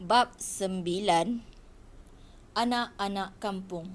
Bab 9. Anak-anak kampung.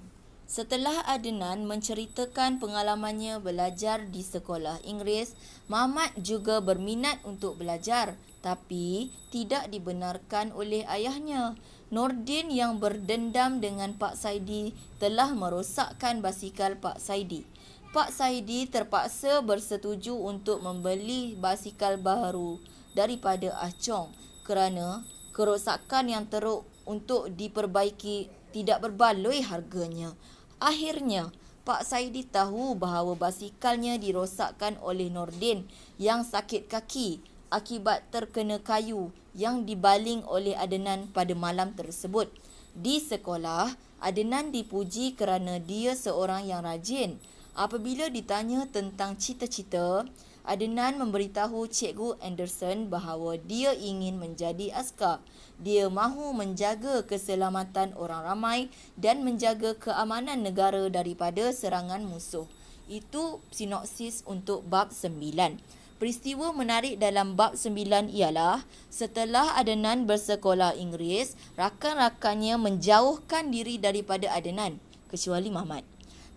Setelah Adnan menceritakan pengalamannya belajar di sekolah Inggeris, Muhammad juga berminat untuk belajar tapi tidak dibenarkan oleh ayahnya. Nordin yang berdendam dengan Pak Saidi telah merosakkan basikal Pak Saidi. Pak Saidi terpaksa bersetuju untuk membeli basikal baru daripada Ah Chong kerana kerosakan yang teruk untuk diperbaiki tidak berbaloi harganya. Akhirnya, Pak Saidi tahu bahawa basikalnya dirosakkan oleh Nordin yang sakit kaki akibat terkena kayu yang dibaling oleh Adnan pada malam tersebut. Di sekolah, Adnan dipuji kerana dia seorang yang rajin. Apabila ditanya tentang cita-cita, Adnan memberitahu Cikgu Anderson bahawa dia ingin menjadi askar. Dia mahu menjaga keselamatan orang ramai dan menjaga keamanan negara daripada serangan musuh. Itu sinopsis untuk bab 9. Peristiwa menarik dalam bab 9 ialah setelah Adnan bersekolah Inggeris, rakan-rakannya menjauhkan diri daripada Adnan, kecuali Muhammad.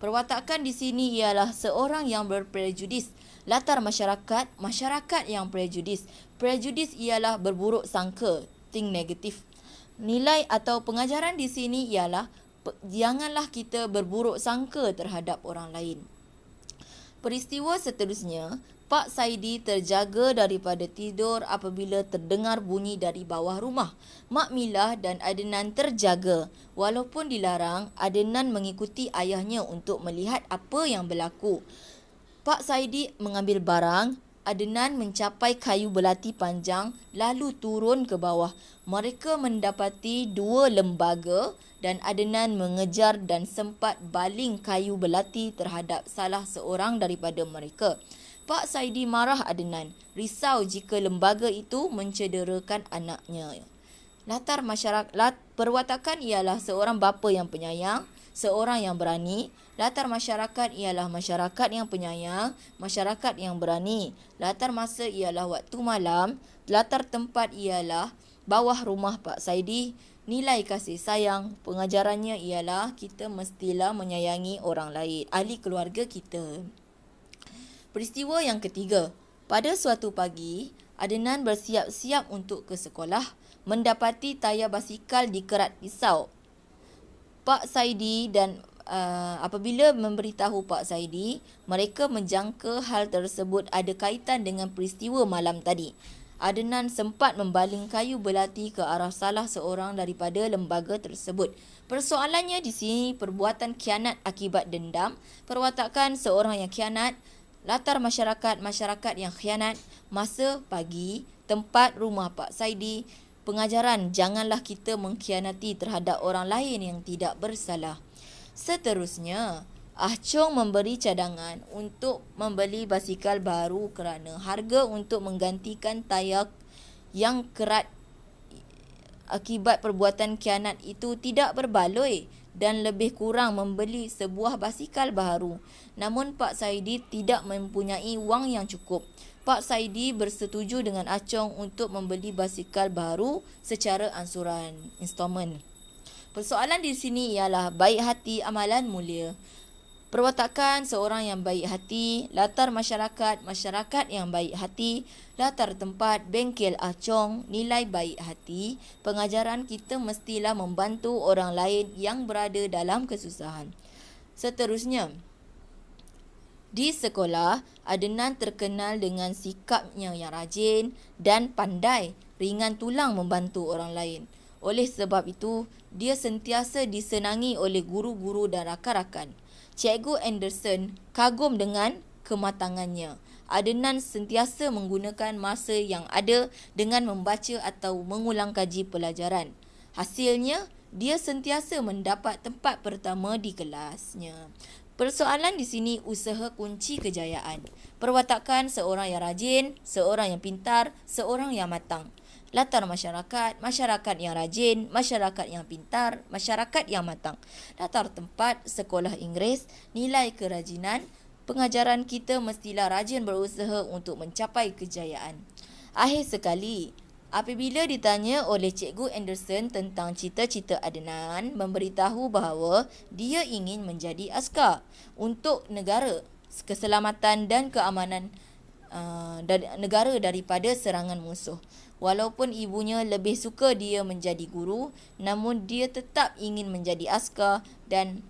Perwatakan di sini ialah seorang yang berprejudis. Latar masyarakat yang prejudis. Prejudis ialah berburuk sangka, think negatif. Nilai atau pengajaran di sini ialah janganlah kita berburuk sangka terhadap orang lain. Peristiwa seterusnya, Pak Saidi terjaga daripada tidur apabila terdengar bunyi dari bawah rumah. Mak Milah dan Adnan terjaga. Walaupun dilarang, Adnan mengikuti ayahnya untuk melihat apa yang berlaku. Pak Saidi mengambil barang. Adnan mencapai kayu belati panjang lalu turun ke bawah. Mereka mendapati dua lembaga dan Adnan mengejar dan sempat baling kayu belati terhadap salah seorang daripada mereka. Pak Saidi marah Adnan, risau jika lembaga itu mencederakan anaknya. Latar masyarakat perwatakan ialah seorang bapa yang penyayang, seorang yang berani. Latar masyarakat ialah masyarakat yang penyayang, masyarakat yang berani. Latar masa ialah waktu malam. Latar tempat ialah bawah rumah Pak Saidi. Nilai kasih sayang, pengajarannya ialah kita mestilah menyayangi orang lain, ahli keluarga kita. Peristiwa yang ketiga. Pada suatu pagi, Adnan bersiap-siap untuk ke sekolah, mendapati tayar basikal dikerat pisau. Pak Saidi dan apabila memberitahu Pak Saidi, mereka menjangka hal tersebut ada kaitan dengan peristiwa malam tadi. Adnan sempat membaling kayu belati ke arah salah seorang daripada lembaga tersebut. Persoalannya di sini perbuatan khianat akibat dendam, perwatakan seorang yang khianat, latar masyarakat yang khianat, masa pagi, tempat rumah Pak Saidi, pengajaran janganlah kita mengkhianati terhadap orang lain yang tidak bersalah. Seterusnya, Ah Chong memberi cadangan untuk membeli basikal baru kerana harga untuk menggantikan tayar yang kerat akibat perbuatan khianat itu tidak berbaloi dan lebih kurang membeli sebuah basikal baru. Namun Pak Saidi tidak mempunyai wang yang cukup. Pak Saidi bersetuju dengan Ah Chong untuk membeli basikal baru secara ansuran, installment. Persoalan di sini ialah baik hati amalan mulia. Perwatakan seorang yang baik hati, latar masyarakat yang baik hati, latar tempat bengkel Ah Chong, nilai baik hati, pengajaran kita mestilah membantu orang lain yang berada dalam kesusahan. Seterusnya, di sekolah, Adnan terkenal dengan sikapnya yang rajin dan pandai, ringan tulang membantu orang lain. Oleh sebab itu, dia sentiasa disenangi oleh guru-guru dan rakan-rakan. Cikgu Anderson kagum dengan kematangannya. Adnan sentiasa menggunakan masa yang ada dengan membaca atau mengulang kaji pelajaran. Hasilnya, dia sentiasa mendapat tempat pertama di kelasnya. Persoalan di sini usaha kunci kejayaan. Perwatakan seorang yang rajin, seorang yang pintar, seorang yang matang. Latar masyarakat yang rajin, masyarakat yang pintar, masyarakat yang matang. Latar tempat, sekolah Inggeris, nilai kerajinan, pengajaran kita mestilah rajin berusaha untuk mencapai kejayaan. Akhir sekali, Apabila ditanya oleh Cikgu Anderson tentang cita-cita Adnan, memberitahu bahawa dia ingin menjadi askar untuk negara, keselamatan dan keamanan negara daripada serangan musuh. Walaupun ibunya lebih suka dia menjadi guru, namun dia tetap ingin menjadi askar dan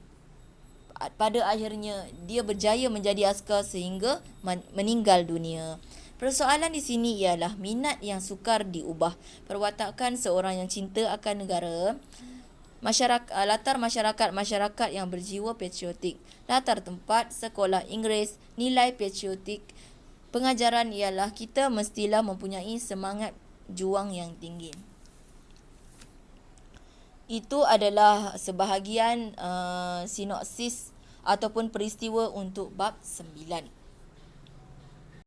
pada akhirnya dia berjaya menjadi askar sehingga meninggal dunia. Persoalan di sini ialah minat yang sukar diubah. Perwatakan seorang yang cinta akan negara, latar masyarakat yang berjiwa patriotik, latar tempat sekolah Inggeris, nilai patriotik. Pengajaran ialah kita mestilah mempunyai semangat juang yang tinggi. Itu adalah sebahagian sinopsis ataupun peristiwa untuk bab 9.